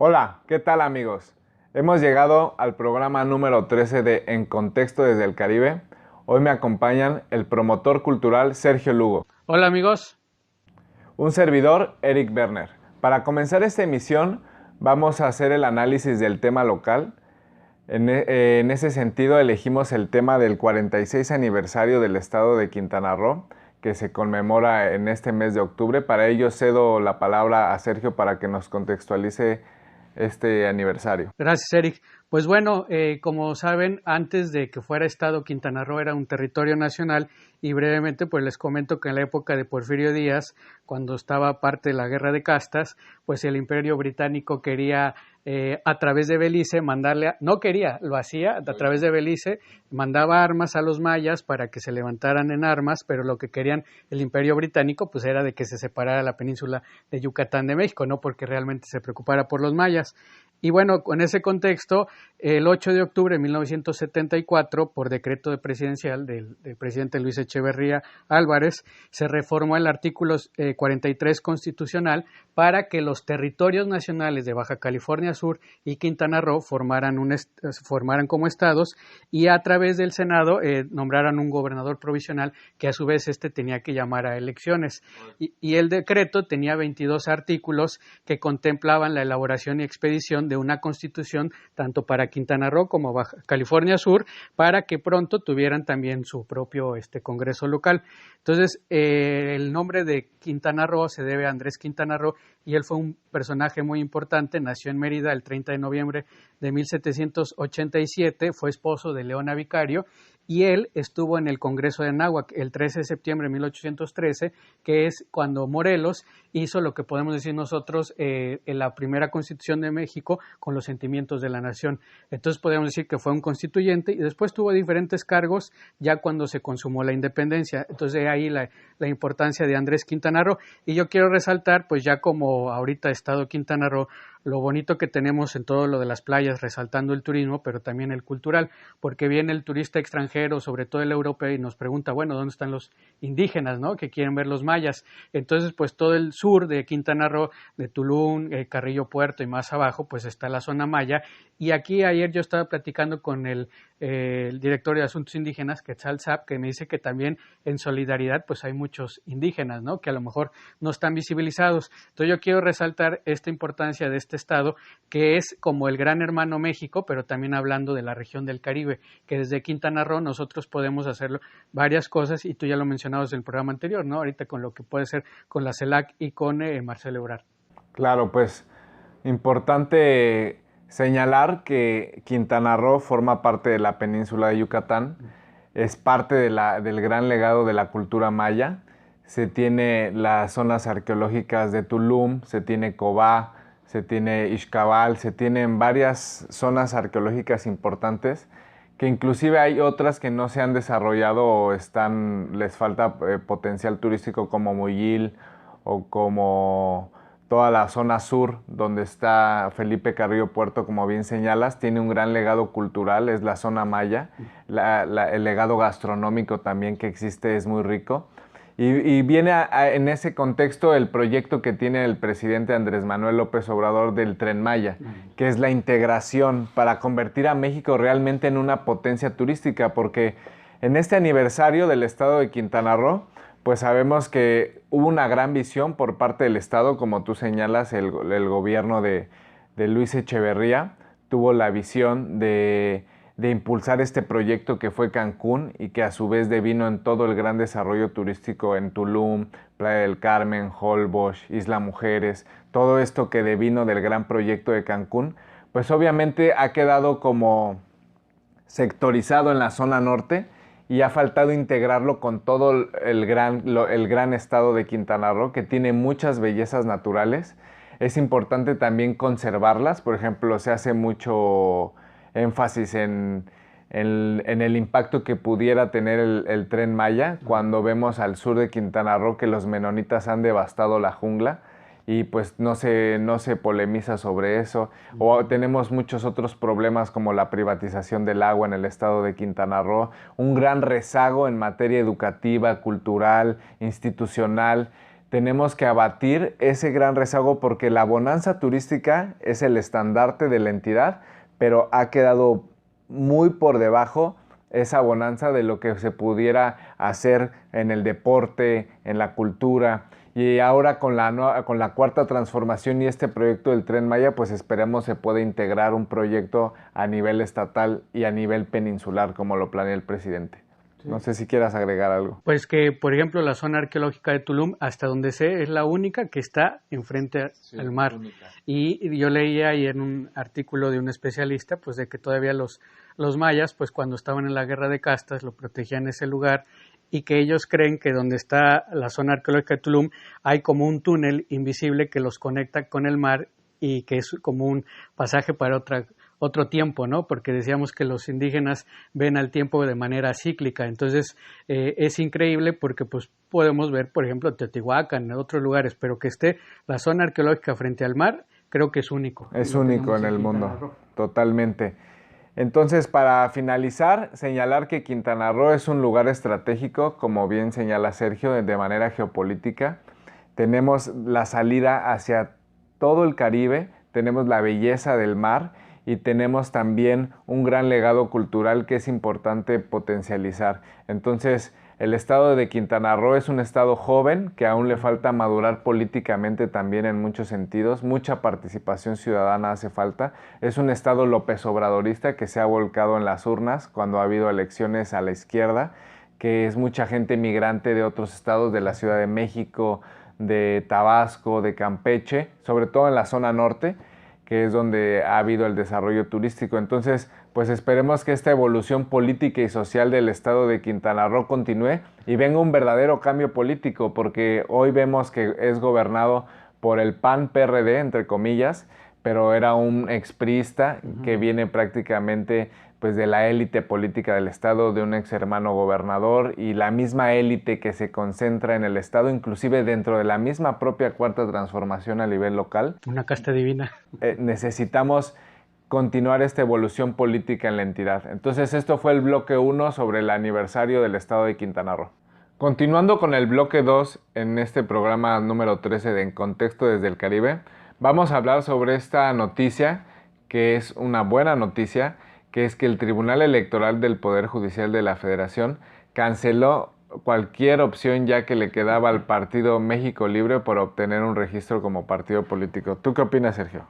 Hola, ¿qué tal amigos? Hemos llegado al programa número 13 de En Contexto desde el Caribe. Hoy me acompañan el promotor cultural Sergio Lugo. Hola amigos. Un servidor, Eric Berner. Para comenzar esta emisión vamos a hacer el análisis del tema local. En ese sentido elegimos el tema del 46 aniversario del estado de Quintana Roo, que se conmemora en este mes de octubre. Para ello cedo la palabra a Sergio para que nos contextualice este aniversario. Gracias, Eric. Pues bueno, como saben, antes de que fuera Estado, Quintana Roo era un territorio nacional y brevemente pues les comento que en la época de Porfirio Díaz, cuando estaba parte de la Guerra de Castas, pues el Imperio Británico quería a través de Belice mandarle, no quería, lo hacía a través de Belice, mandaba armas a los mayas para que se levantaran en armas, pero lo que querían el Imperio Británico pues era de que se separara la península de Yucatán de México, no porque realmente se preocupara por los mayas. Y bueno, con ese contexto, el 8 de octubre de 1974, por decreto presidencial del presidente Luis Echeverría Álvarez, se reformó el artículo 43 constitucional para que los territorios nacionales de Baja California Sur y Quintana Roo formaran como estados y a través del Senado nombraran un gobernador provisional que a su vez tenía que llamar a elecciones. Y el decreto tenía 22 artículos que contemplaban la elaboración y expedición de una constitución tanto para Quintana Roo como Baja California Sur para que pronto tuvieran también su propio congreso local. Entonces, el nombre de Quintana Roo se debe a Andrés Quintana Roo y él fue un personaje muy importante, nació en Mérida el 30 de noviembre de 1787, fue esposo de Leona Vicario y él estuvo en el Congreso de Anáhuac el 13 de septiembre de 1813, que es cuando Morelos hizo lo que podemos decir nosotros en la primera Constitución de México con los sentimientos de la nación. Entonces podemos decir que fue un constituyente y después tuvo diferentes cargos ya cuando se consumó la independencia. Entonces de ahí la importancia de Andrés Quintana Roo. Y yo quiero resaltar, pues ya como ahorita Estado Quintana Roo, lo bonito que tenemos en todo lo de las playas, resaltando el turismo, pero también el cultural, porque viene el turista extranjero, sobre todo el europeo, y nos pregunta, bueno, ¿dónde están los indígenas, no? Que quieren ver los mayas. Entonces, pues todo el sur de Quintana Roo, de Tulum, Carrillo Puerto y más abajo, pues está la zona maya. Y aquí ayer yo estaba platicando con el director de Asuntos Indígenas, Quetzal Zap, que me dice que también en solidaridad pues hay muchos indígenas, ¿no? Que a lo mejor no están visibilizados. Entonces yo quiero resaltar esta importancia de este estado, que es como el gran hermano México, pero también hablando de la región del Caribe, que desde Quintana Roo nosotros podemos hacer varias cosas, y tú ya lo mencionabas en el programa anterior, ¿no? Ahorita con lo que puede ser con la CELAC y con Marcelo Ebrard. Claro, pues importante señalar que Quintana Roo forma parte de la península de Yucatán, es parte del gran legado de la cultura maya. Se tiene las zonas arqueológicas de Tulum, se tiene Cobá, se tiene Ixcabal, se tienen varias zonas arqueológicas importantes que inclusive hay otras que no se han desarrollado o les falta potencial turístico como Muyil o como toda la zona sur donde está Felipe Carrillo Puerto, como bien señalas, tiene un gran legado cultural, es la zona maya, el legado gastronómico también que existe es muy rico. Y viene en ese contexto el proyecto que tiene el presidente Andrés Manuel López Obrador del Tren Maya, que es la integración para convertir a México realmente en una potencia turística, porque en este aniversario del estado de Quintana Roo, pues sabemos que hubo una gran visión por parte del estado, como tú señalas, el gobierno de Luis Echeverría tuvo la visión de impulsar este proyecto que fue Cancún y que a su vez devino en todo el gran desarrollo turístico en Tulum, Playa del Carmen, Holbox, Isla Mujeres, todo esto que devino del gran proyecto de Cancún, pues obviamente ha quedado como sectorizado en la zona norte y ha faltado integrarlo con todo el gran estado de Quintana Roo, que tiene muchas bellezas naturales. Es importante también conservarlas, por ejemplo, se hace mucho énfasis en el impacto que pudiera tener el Tren Maya cuando vemos al sur de Quintana Roo que los menonitas han devastado la jungla y pues no se polemiza sobre eso. O tenemos muchos otros problemas como la privatización del agua en el estado de Quintana Roo, un gran rezago en materia educativa, cultural, institucional. tenemos que abatir ese gran rezago porque la bonanza turística es el estandarte de la entidad, pero ha quedado muy por debajo esa bonanza de lo que se pudiera hacer en el deporte, en la cultura. Y ahora con la cuarta transformación y este proyecto del Tren Maya, pues esperemos se pueda integrar un proyecto a nivel estatal y a nivel peninsular, como lo planea el presidente. Sí. No sé si quieras agregar algo. Pues que, por ejemplo, la zona arqueológica de Tulum, hasta donde sé, es la única que está enfrente al mar. Y yo leía ahí en un artículo de un especialista, pues de que todavía los mayas, pues cuando estaban en la guerra de castas, lo protegían ese lugar, y que ellos creen que donde está la zona arqueológica de Tulum hay como un túnel invisible que los conecta con el mar y que es como un pasaje para otro tiempo, ¿no? Porque decíamos que los indígenas ven al tiempo de manera cíclica. Entonces es increíble porque pues podemos ver, por ejemplo, Teotihuacán, en otros lugares, pero que esté la zona arqueológica frente al mar, creo que es único. Es único en el mundo, totalmente. Entonces, para finalizar, señalar que Quintana Roo es un lugar estratégico, como bien señala Sergio, de manera geopolítica. Tenemos la salida hacia todo el Caribe, tenemos la belleza del mar y tenemos también un gran legado cultural que es importante potencializar. Entonces, el estado de Quintana Roo es un estado joven que aún le falta madurar políticamente también en muchos sentidos. Mucha participación ciudadana hace falta. Es un estado López Obradorista que se ha volcado en las urnas cuando ha habido elecciones a la izquierda, que es mucha gente migrante de otros estados, de la Ciudad de México, de Tabasco, de Campeche, sobre todo en la zona norte, que es donde ha habido el desarrollo turístico. Entonces, pues esperemos que esta evolución política y social del estado de Quintana Roo continúe y venga un verdadero cambio político, porque hoy vemos que es gobernado por el PAN-PRD, entre comillas, pero era un expriista que viene prácticamente pues de la élite política del estado, de un ex hermano gobernador y la misma élite que se concentra en el estado, inclusive dentro de la misma propia cuarta transformación a nivel local. Una casta divina. Necesitamos continuar esta evolución política en la entidad. Entonces esto fue el bloque 1 sobre el aniversario del estado de Quintana Roo. Continuando con el bloque 2 en este programa número 13 de En Contexto desde el Caribe, vamos a hablar sobre esta noticia que es una buena noticia, que es que el Tribunal Electoral del Poder Judicial de la Federación canceló cualquier opción ya que le quedaba al Partido México Libre por obtener un registro como partido político. ¿Tú qué opinas, Sergio?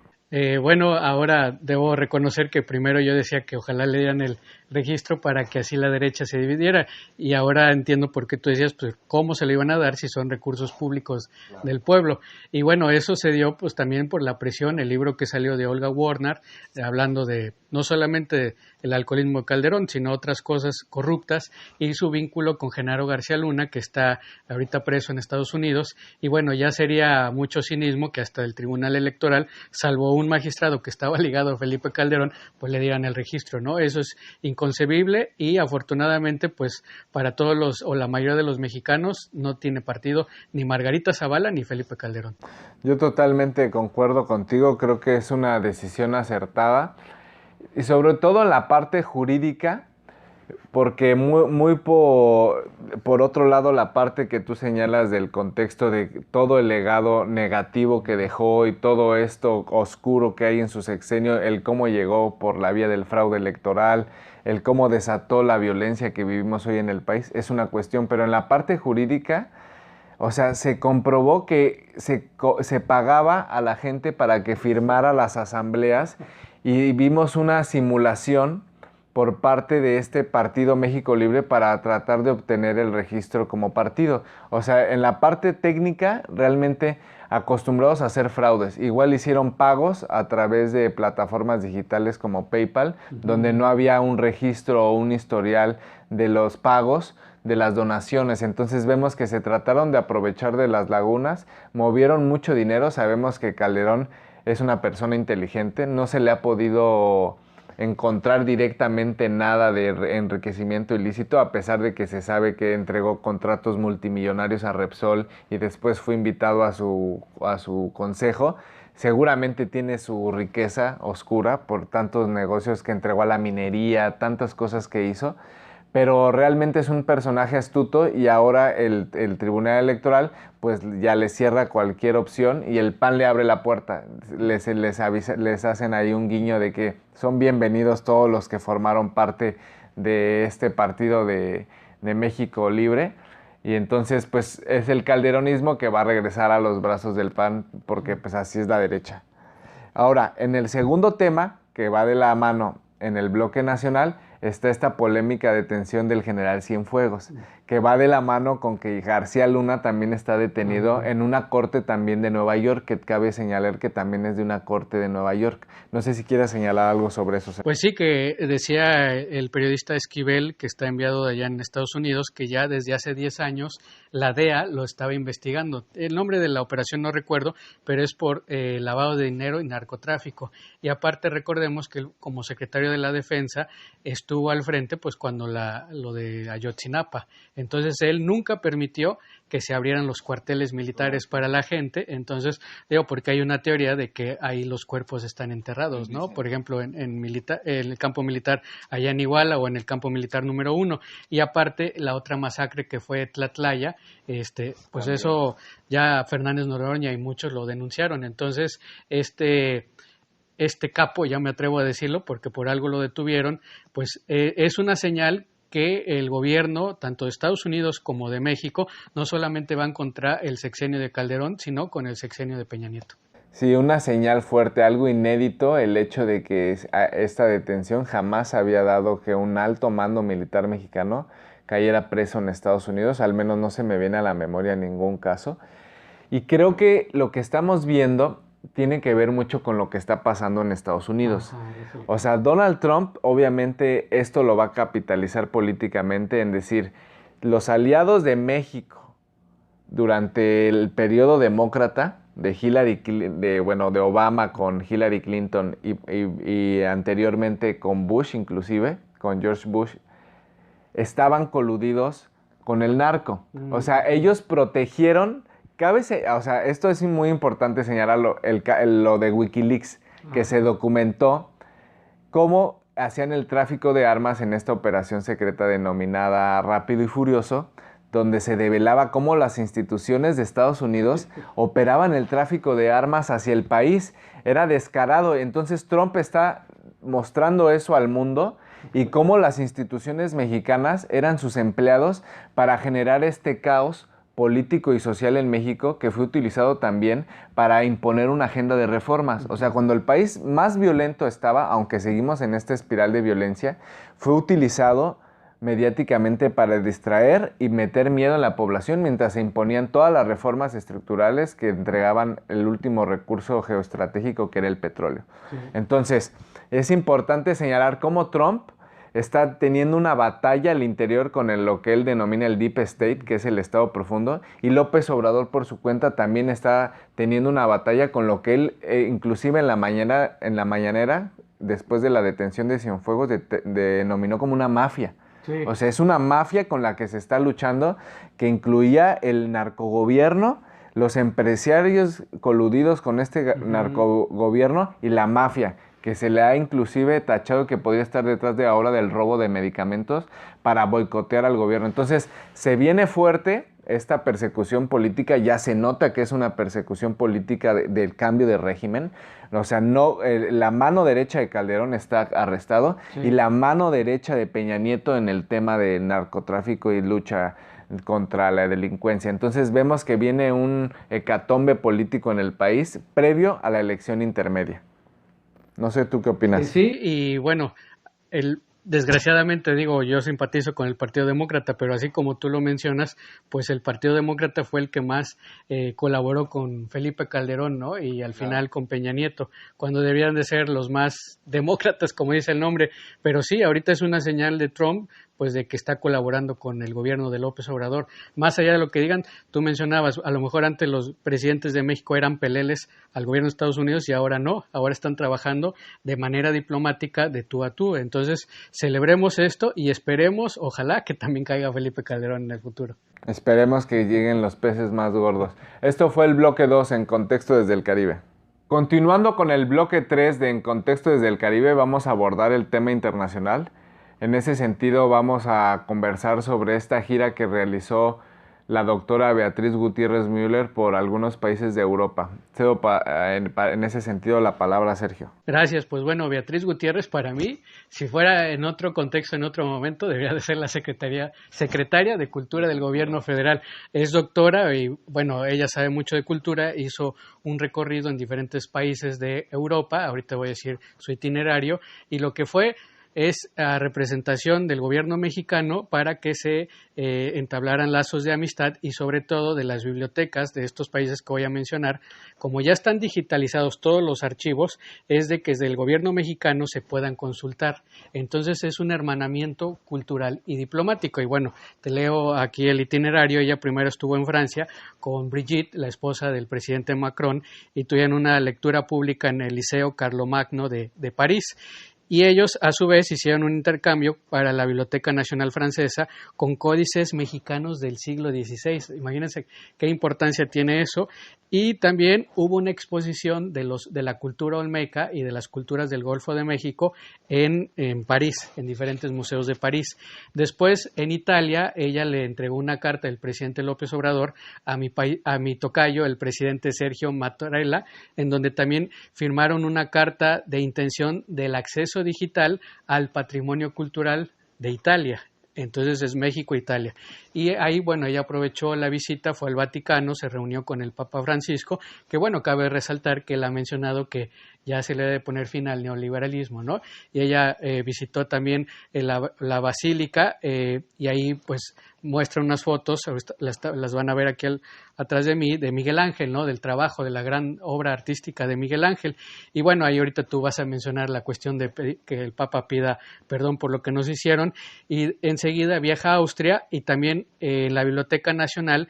Bueno, ahora debo reconocer que primero yo decía que ojalá le dieran el registro para que así la derecha se dividiera, y ahora entiendo por qué tú decías, pues cómo se le iban a dar si son recursos públicos del pueblo. Y bueno, eso se dio pues también por la presión, el libro que salió de Olga Warner, hablando de no solamente el alcoholismo de Calderón, sino otras cosas corruptas, y su vínculo con Genaro García Luna, que está ahorita preso en Estados Unidos. Y bueno, ya sería mucho cinismo que hasta el Tribunal Electoral, salvo un magistrado que estaba ligado a Felipe Calderón, pues le dieran el registro, ¿no? Eso es inconcebible, y afortunadamente pues para todos los o la mayoría de los mexicanos no tiene partido ni Margarita Zavala ni Felipe Calderón. Yo totalmente concuerdo contigo, creo que es una decisión acertada y sobre todo en la parte jurídica, porque muy por otro lado la parte que tú señalas del contexto de todo el legado negativo que dejó y todo esto oscuro que hay en su sexenio, el cómo llegó por la vía del fraude electoral, el cómo desató la violencia que vivimos hoy en el país, es una cuestión, pero en la parte jurídica, o sea, se comprobó que se pagaba a la gente para que firmara las asambleas y vimos una simulación por parte de este Partido México Libre para tratar de obtener el registro como partido. O sea, en la parte técnica, realmente acostumbrados a hacer fraudes. Igual hicieron pagos a través de plataformas digitales como PayPal, donde no había un registro o un historial de los pagos, de las donaciones. Entonces vemos que se trataron de aprovechar de las lagunas, movieron mucho dinero. Sabemos que Calderón es una persona inteligente, no se le ha podido encontrar directamente nada de enriquecimiento ilícito, a pesar de que se sabe que entregó contratos multimillonarios a Repsol y después fue invitado a su consejo. Seguramente tiene su riqueza oscura por tantos negocios que entregó a la minería, tantas cosas que hizo, pero realmente es un personaje astuto y ahora el Tribunal Electoral pues ya le cierra cualquier opción y el PAN le abre la puerta. Les hacen ahí un guiño de que son bienvenidos todos los que formaron parte de este partido de México Libre. Y entonces pues es el calderonismo que va a regresar a los brazos del PAN porque pues así es la derecha. Ahora, en el segundo tema, que va de la mano en el bloque nacional, está esta polémica detención del general Cienfuegos, que va de la mano con que García Luna también está detenido en una corte también de Nueva York, que cabe señalar que también es de una corte de Nueva York. No sé si quieres señalar algo sobre eso. Pues sí, que decía el periodista Esquivel, que está enviado de allá en Estados Unidos, que ya desde hace 10 años la DEA lo estaba investigando. El nombre de la operación no recuerdo, pero es por lavado de dinero y narcotráfico. Y aparte recordemos que como secretario de la Defensa estuvo al frente pues cuando lo de Ayotzinapa. Entonces él nunca permitió que se abrieran los cuarteles militares para la gente. Entonces, digo, porque hay una teoría de que ahí los cuerpos están enterrados, ¿no? Por ejemplo, en el campo militar allá en Iguala o en el campo militar número 1. Y aparte, la otra masacre que fue Tlatlaya, pues eso ya Fernández Noroña y muchos lo denunciaron. Entonces, este capo, ya me atrevo a decirlo, porque por algo lo detuvieron, pues es una señal que el gobierno, tanto de Estados Unidos como de México, no solamente van contra el sexenio de Calderón, sino con el sexenio de Peña Nieto. Sí, una señal fuerte, algo inédito, el hecho de que esta detención jamás había dado que un alto mando militar mexicano cayera preso en Estados Unidos, al menos no se me viene a la memoria ningún caso. Y creo que lo que estamos viendo tiene que ver mucho con lo que está pasando en Estados Unidos. O sea, Donald Trump obviamente esto lo va a capitalizar políticamente en decir, los aliados de México durante el periodo demócrata de Obama con Hillary Clinton y anteriormente con Bush inclusive, con George Bush, estaban coludidos con el narco. O sea, ellos protegieron... o sea, esto es muy importante señalarlo, lo de Wikileaks, que se documentó cómo hacían el tráfico de armas en esta operación secreta denominada Rápido y Furioso, donde se develaba cómo las instituciones de Estados Unidos operaban el tráfico de armas hacia el país. Era descarado. Entonces Trump está mostrando eso al mundo y cómo las instituciones mexicanas eran sus empleados para generar este caos político y social en México que fue utilizado también para imponer una agenda de reformas. O sea, cuando el país más violento estaba, aunque seguimos en esta espiral de violencia, fue utilizado mediáticamente para distraer y meter miedo en la población mientras se imponían todas las reformas estructurales que entregaban el último recurso geoestratégico que era el petróleo. Sí. Entonces, es importante señalar cómo Trump está teniendo una batalla al interior con lo que él denomina el Deep State, que es el Estado profundo, y López Obrador por su cuenta también está teniendo una batalla con lo que él, inclusive en la mañanera, después de la detención de Cienfuegos, denominó como una mafia. Sí. O sea, es una mafia con la que se está luchando, que incluía el narcogobierno, los empresarios coludidos con este narcogobierno y la mafia, que se le ha inclusive tachado que podría estar detrás de ahora del robo de medicamentos para boicotear al gobierno. Entonces, se viene fuerte esta persecución política, ya se nota que es una persecución política del cambio de régimen. O sea, no, la mano derecha de Calderón está arrestado, sí, y la mano derecha de Peña Nieto en el tema de narcotráfico y lucha contra la delincuencia. Entonces vemos que viene un hecatombe político en el país previo a la elección intermedia. No sé, ¿tú qué opinas? Sí, y bueno, desgraciadamente digo, yo simpatizo con el Partido Demócrata, pero así como tú lo mencionas, pues el Partido Demócrata fue el que más colaboró con Felipe Calderón, ¿no? Y al final con Peña Nieto, cuando debían de ser los más demócratas, como dice el nombre. Pero sí, ahorita es una señal de Trump, pues de que está colaborando con el gobierno de López Obrador. Más allá de lo que digan, tú mencionabas, a lo mejor antes los presidentes de México eran peleles al gobierno de Estados Unidos y ahora no, ahora están trabajando de manera diplomática de tú a tú. Entonces, celebremos esto y esperemos, ojalá que también caiga Felipe Calderón en el futuro. Esperemos que lleguen los peces más gordos. Esto fue el bloque 2 en Contexto desde el Caribe. Continuando con el bloque 3 de En Contexto desde el Caribe, vamos a abordar el tema internacional. En ese sentido, vamos a conversar sobre esta gira que realizó la doctora Beatriz Gutiérrez Müller por algunos países de Europa. Cedo en ese sentido la palabra a Sergio. Gracias, pues bueno, Beatriz Gutiérrez para mí, si fuera en otro contexto, en otro momento, debería de ser la secretaria de Cultura del Gobierno Federal. Es doctora y bueno, ella sabe mucho de cultura, hizo un recorrido en diferentes países de Europa, ahorita voy a decir su itinerario, y lo que fue es a representación del gobierno mexicano para que se entablaran lazos de amistad y sobre todo de las bibliotecas de estos países que voy a mencionar. Como ya están digitalizados todos los archivos, es de que desde el gobierno mexicano se puedan consultar. Entonces es un hermanamiento cultural y diplomático. Y bueno, te leo aquí el itinerario. Ella primero estuvo en Francia con Brigitte, la esposa del presidente Macron, y tuvieron una lectura pública en el Liceo Carlomagno de París. Y ellos, a su vez, hicieron un intercambio para la Biblioteca Nacional Francesa con códices mexicanos del siglo XVI. Imagínense qué importancia tiene eso. Y también hubo una exposición de la cultura olmeca y de las culturas del Golfo de México en París, en diferentes museos de París. Después, en Italia, ella le entregó una carta del presidente López Obrador a mi tocayo, el presidente Sergio Mattarella, en donde también firmaron una carta de intención del acceso digital al patrimonio cultural de Italia. Entonces es México-Italia. Y ahí, bueno, ella aprovechó la visita, fue al Vaticano, se reunió con el Papa Francisco, que bueno, cabe resaltar que él ha mencionado que ya se le debe poner fin al neoliberalismo, ¿no? Y ella visitó también la Basílica y ahí pues muestra unas fotos, las van a ver aquí atrás de mí, de Miguel Ángel, ¿no? Del trabajo, de la gran obra artística de Miguel Ángel. Y bueno, ahí ahorita tú vas a mencionar la cuestión de que el Papa pida perdón por lo que nos hicieron y enseguida viaja a Austria y también la Biblioteca Nacional.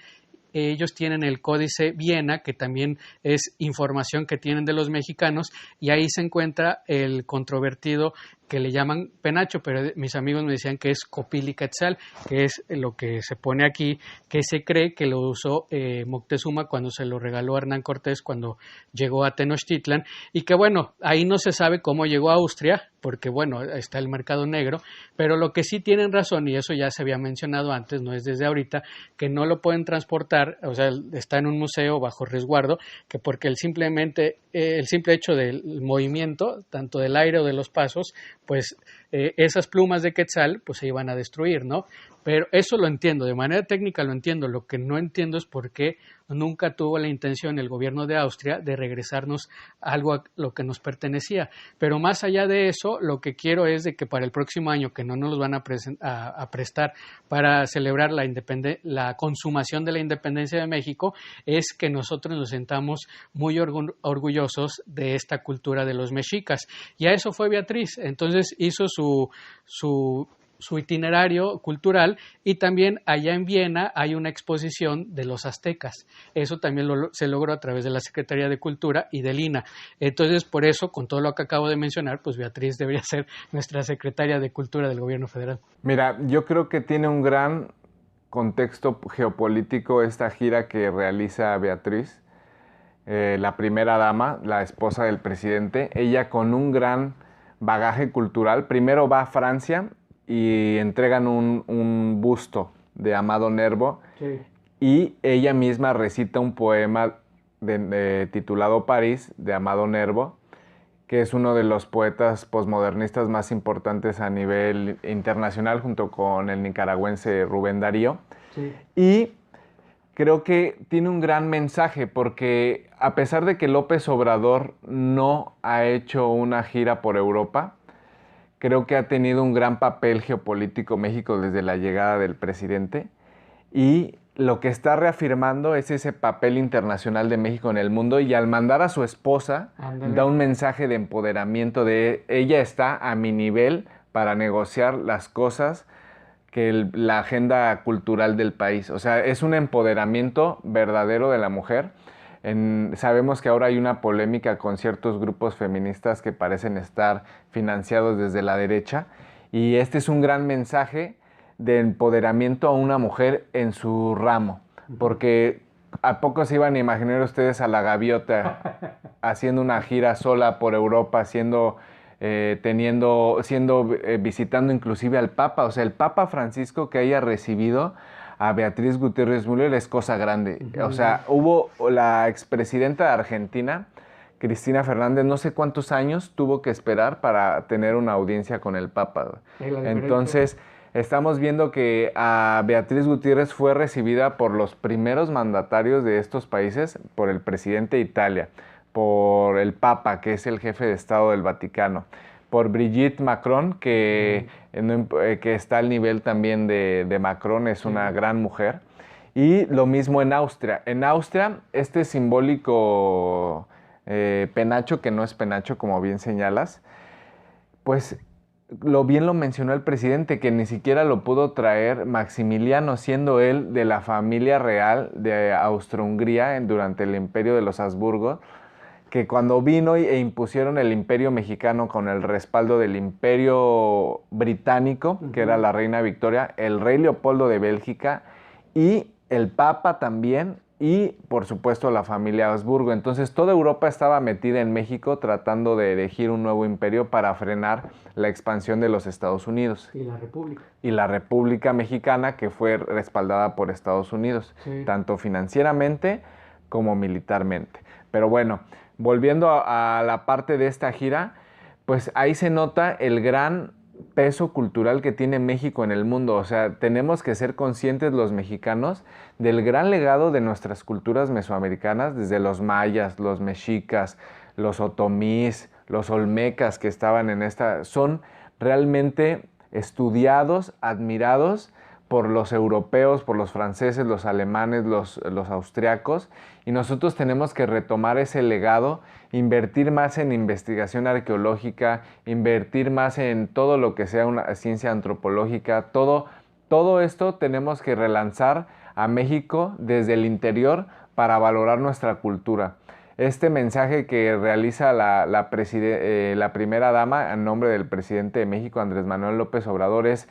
Ellos tienen el Códice Viena, que también es información que tienen de los mexicanos, y ahí se encuentra el controvertido que le llaman penacho, pero mis amigos me decían que es Copil Quetzal, que es lo que se pone aquí, que se cree que lo usó Moctezuma cuando se lo regaló a Hernán Cortés cuando llegó a Tenochtitlan, y que bueno, ahí no se sabe cómo llegó a Austria, porque bueno, está el mercado negro, pero lo que sí tienen razón, y eso ya se había mencionado antes, no es desde ahorita, que no lo pueden transportar, o sea, está en un museo bajo resguardo, que porque el simple hecho del movimiento, tanto del aire o de los pasos, pues esas plumas de quetzal pues se iban a destruir, ¿no? Pero eso lo entiendo, de manera técnica lo entiendo, lo que no entiendo es por qué nunca tuvo la intención el gobierno de Austria de regresarnos algo a lo que nos pertenecía. Pero más allá de eso, lo que quiero es de que para el próximo año, que no nos los van a prestar para celebrar la consumación de la independencia de México, es que nosotros nos sentamos muy orgullosos de esta cultura de los mexicas. Y a eso fue Beatriz. Entonces hizo su itinerario cultural y también allá en Viena hay una exposición de los aztecas. Eso también se logró a través de la Secretaría de Cultura y del INA. Entonces, por eso, con todo lo que acabo de mencionar, pues Beatriz debería ser nuestra Secretaria de Cultura del Gobierno Federal. Mira, yo creo que tiene un gran contexto geopolítico esta gira que realiza Beatriz, la primera dama, la esposa del presidente. Ella con un gran bagaje cultural, primero va a Francia y entregan un busto de Amado Nervo, sí. Y ella misma recita un poema titulado París, de Amado Nervo, que es uno de los poetas posmodernistas más importantes a nivel internacional, junto con el nicaragüense Rubén Darío. Sí. Y creo que tiene un gran mensaje, porque a pesar de que López Obrador no ha hecho una gira por Europa, creo que ha tenido un gran papel geopolítico México desde la llegada del presidente, y lo que está reafirmando es ese papel internacional de México en el mundo, y al mandar a su esposa, da un mensaje de empoderamiento de ella está a mi nivel para negociar las cosas que la agenda cultural del país. O sea, es un empoderamiento verdadero de la mujer. Sabemos que ahora hay una polémica con ciertos grupos feministas que parecen estar financiados desde la derecha, y este es un gran mensaje de empoderamiento a una mujer en su ramo, porque ¿a poco se iban a imaginar ustedes a la Gaviota haciendo una gira sola por Europa, siendo visitando inclusive al Papa. O sea, el Papa Francisco que haya recibido a Beatriz Gutiérrez Müller es cosa grande. O sea, hubo la expresidenta de Argentina, Cristina Fernández, no sé cuántos años tuvo que esperar para tener una audiencia con el Papa. Entonces, estamos viendo que a Beatriz Gutiérrez fue recibida por los primeros mandatarios de estos países, por el presidente de Italia, por el Papa, que es el jefe de Estado del Vaticano, por Brigitte Macron, que está al nivel también de Macron, es una gran mujer. Y lo mismo en Austria. En Austria, este simbólico penacho, que no es penacho, como bien señalas, pues bien lo mencionó el presidente, que ni siquiera lo pudo traer Maximiliano, siendo él de la familia real de Austro-Hungría durante el imperio de los Habsburgo, que cuando vino e impusieron el imperio mexicano con el respaldo del imperio británico, que era la reina Victoria, el rey Leopoldo de Bélgica y el Papa también, y por supuesto la familia Habsburgo. Entonces toda Europa estaba metida en México tratando de erigir un nuevo imperio para frenar la expansión de los Estados Unidos. Y la República. Y la República Mexicana, que fue respaldada por Estados Unidos, tanto financieramente como militarmente. Pero bueno, volviendo a la parte de esta gira, pues ahí se nota el gran peso cultural que tiene México en el mundo. O sea, tenemos que ser conscientes los mexicanos del gran legado de nuestras culturas mesoamericanas, desde los mayas, los mexicas, los otomís, los olmecas que estaban en esta, son realmente estudiados, admirados por los europeos, por los franceses, los alemanes, los austriacos, y nosotros tenemos que retomar ese legado, invertir más en investigación arqueológica, invertir más en todo lo que sea una ciencia antropológica, todo esto tenemos que relanzar a México desde el interior para valorar nuestra cultura. Este mensaje que realiza la primera dama en nombre del presidente de México, Andrés Manuel López Obrador, es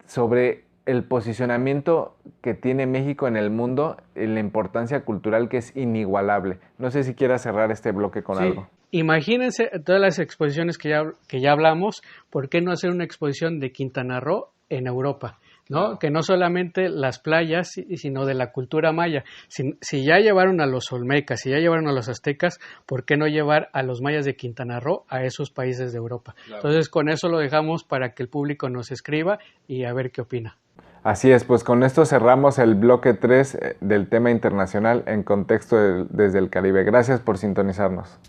sobre el posicionamiento que tiene México en el mundo, en la importancia cultural que es inigualable. No sé si quieras cerrar este bloque con algo. Imagínense todas las exposiciones que ya hablamos, ¿por qué no hacer una exposición de Quintana Roo en Europa? ¿No? Que no solamente las playas, sino de la cultura maya. Si ya llevaron a los olmecas, si ya llevaron a los aztecas, ¿por qué no llevar a los mayas de Quintana Roo a esos países de Europa? Claro. Entonces, con eso lo dejamos para que el público nos escriba y a ver qué opina. Así es, pues con esto cerramos el bloque 3 del tema internacional en contexto desde el Caribe. Gracias por sintonizarnos.